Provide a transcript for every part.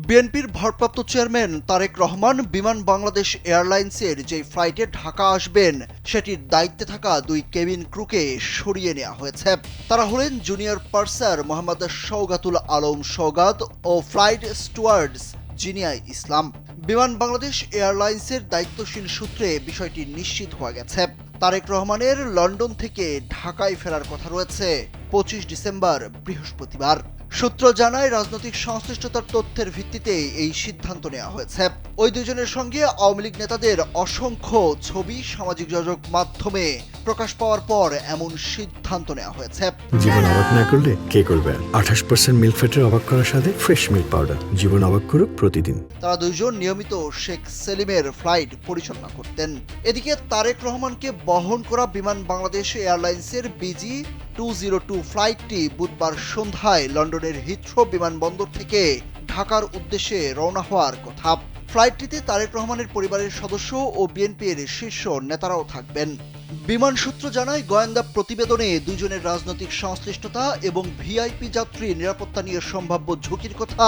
বিএনপির ভারপ্রাপ্ত চেয়ারম্যান তারেক রহমান বিমান বাংলাদেশ এয়ারলাইন্সের যে ফ্লাইটে ঢাকা আসবেন সেটির দায়িত্বে থাকা দুই কেবিন ক্রুকে সরিয়ে নেওয়া হয়েছে। তারা হলেন জুনিয়র পার্সার মোহাম্মদ সওগাতুল আলম সওগাত ও ফ্লাইট স্টুয়ার্ডস জিনিয়া ইসলাম। বিমান বাংলাদেশ এয়ারলাইন্সের দায়িত্বশীল সূত্রে বিষয়টি নিশ্চিত হয়ে গেছে। তারেক রহমানের লন্ডন থেকে ঢাকায় ফেরার কথা রয়েছে 25 ডিসেম্বর বৃহস্পতিবার। সূত্র জানায়, রাজনৈতিক সংশ্লিষ্টতার তথ্যের ভিত্তিতে এই সিদ্ধান্ত নেওয়া হয়েছে। ওই দুজনের সঙ্গে আওয়ামী লীগ নেতাদের অসংখ্য ছবি সামাজিক যোগাযোগ মাধ্যমে প্রকাশ পাওয়ার পর এমন সিদ্ধান্ত নেওয়া হয়েছে। জীবন অবাক না করলে কে করবে? 28% মিল্ক ফ্যাটের অবাক করার সাথে ফ্রেশ মিল্ক পাউডার। জীবন অবাক করুক প্রতিদিন। তারা দুইজন নিয়মিত শেখ সেলিমের ফ্লাইট পরিচালনা করতেন। এদিকে তারেক রহমানকে বহন করা বিমান বাংলাদেশ এয়ারলাইন্সের বিজি 202 ফ্লাইটটি বুধবার সন্ধ্যায় লন্ডনের হিথ্রো বিমানবন্দর থেকে ঢাকার উদ্দেশ্যে রওনা হওয়ার কথা। ফ্লাইটটিতে তারেক রহমানের পরিবারের সদস্য ও বিএনপির শীর্ষ নেতারাও থাকবেন। বিমান সূত্র জানায়, গোয়েন্দা প্রতিবেদনে দুজনের রাজনৈতিক সংশ্লিষ্টতা এবং ভিআইপি যাত্রী নিরাপত্তা নিয়ে সম্ভাব্য ঝুঁকির কথা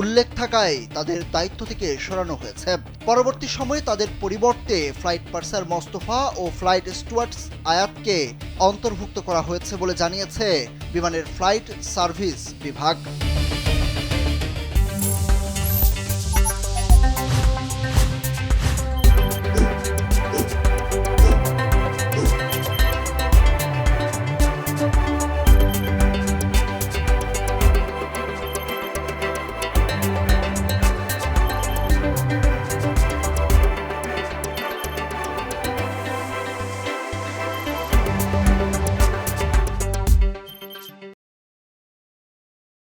উল্লেখ থাকায় তাদের দায়িত্ব থেকে সরানো হয়েছে। পরবর্তী সময়ে তাদের পরিবর্তে ফ্লাইট পার্সার মোস্তফা ও ফ্লাইট স্টুয়ার্ডস আয়াতকে অন্তর্ভুক্ত করা হয়েছে বলে জানিয়েছে বিমানের ফ্লাইট সার্ভিস বিভাগ।